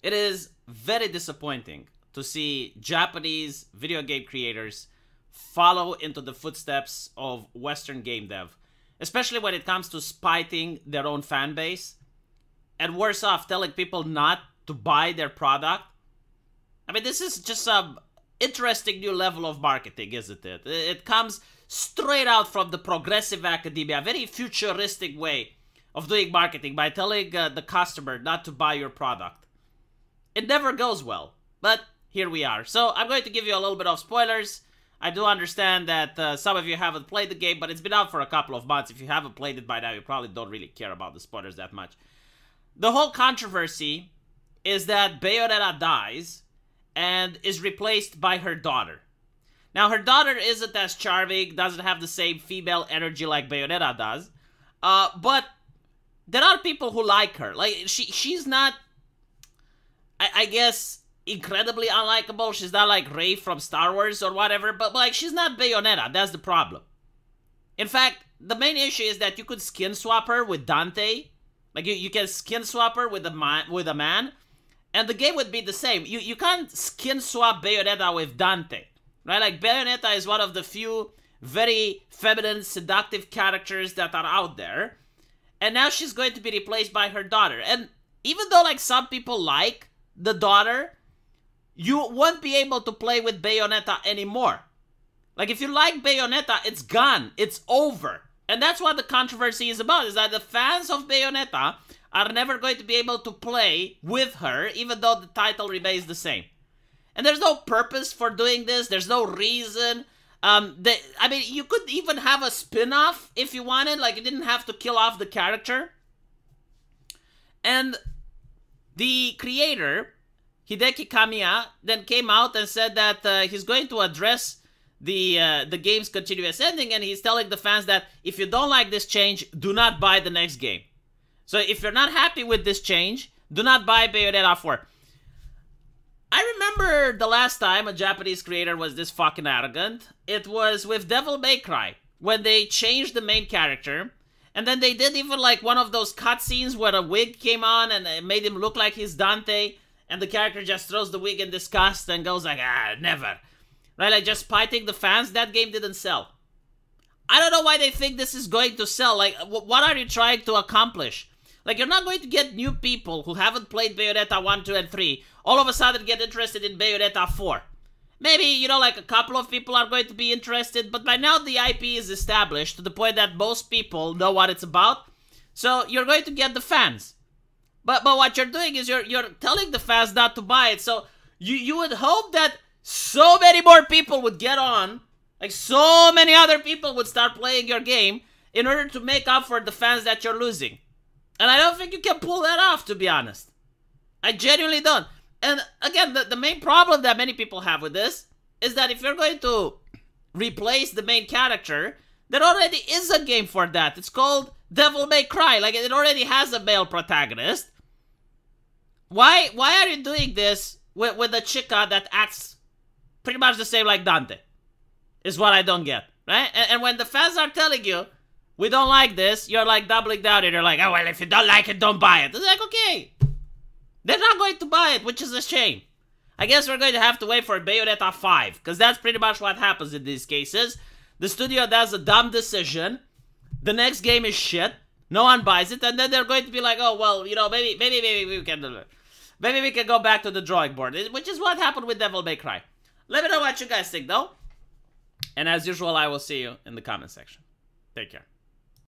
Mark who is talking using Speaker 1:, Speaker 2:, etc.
Speaker 1: It is very disappointing to see Japanese video game creators follow into the footsteps of Western game dev, especially when it comes to spiting their own fan base, and worse off, telling people not to buy their product. I mean, this is just some interesting new level of marketing, isn't it? It comes straight out from the progressive academia, a very futuristic way of doing marketing by telling the customer not to buy your product. It never goes well, but here we are. So I'm going to give you a little bit of spoilers. I do understand that some of you haven't played the game, but it's been out for a couple of months. If you haven't played it by now, you probably don't really care about the spoilers that much. The whole controversy is that Bayonetta dies and is replaced by her daughter. Now, her daughter isn't as charming, doesn't have the same female energy like Bayonetta does, but there are people who like her. Like, she's not, I guess, incredibly unlikable. She's not like Rey from Star Wars or whatever, but like, she's not Bayonetta. That's the problem. In fact, the main issue is that you could skin swap her with Dante. Like, you can skin swap her with a man, and the game would be the same. You can't skin swap Bayonetta with Dante, right? Like, Bayonetta is one of the few very feminine, seductive characters that are out there, and now she's going to be replaced by her daughter. And even though, like, some people like the daughter, you won't be able to play with Bayonetta anymore. Like, if you like Bayonetta, it's gone. It's over. And that's what the controversy is about, is that the fans of Bayonetta are never going to be able to play with her, even though the title remains the same. And there's no purpose for doing this. There's no reason. I mean, you could even have a spin-off if you wanted. Like, you didn't have to kill off the character. And the creator, Hideki Kamiya, then came out and said that he's going to address the game's continuous ending, and he's telling the fans that if you don't like this change, do not buy the next game. So if you're not happy with this change, do not buy Bayonetta 4. I remember the last time a Japanese creator was this fucking arrogant. It was with Devil May Cry, when they changed the main character, and then they did even like one of those cutscenes where a wig came on and it made him look like he's Dante, and the character just throws the wig in disgust and goes like, ah, never. Right, like just spiting the fans. That game didn't sell. I don't know why they think this is going to sell. Like, what are you trying to accomplish? Like, you're not going to get new people who haven't played Bayonetta 1, 2, and 3 all of a sudden get interested in Bayonetta 4. Maybe, you know, like a couple of people are going to be interested, but by now the IP is established to the point that most people know what it's about. So you're going to get the fans. But what you're doing is you're telling the fans not to buy it. So you would hope that so many more people would get on, like so many other people would start playing your game in order to make up for the fans that you're losing. And I don't think you can pull that off, to be honest. I genuinely don't. And again, the main problem that many people have with this is that if you're going to replace the main character, there already is a game for that. It's called Devil May Cry. Like, it already has a male protagonist. Why are you doing this with a chica that acts pretty much the same like Dante? Is what I don't get, right? And when the fans are telling you, we don't like this, you're like doubling down and you're like, oh, well, if you don't like it, don't buy it. It's like, okay. They're not going to buy it, which is a shame. I guess we're going to have to wait for Bayonetta 5, because that's pretty much what happens in these cases. The studio does a dumb decision, the next game is shit, no one buys it, and then they're going to be like, oh, well, you know, maybe we can go back to the drawing board, which is what happened with Devil May Cry. Let me know what you guys think, though. And as usual, I will see you in the comment section. Take care.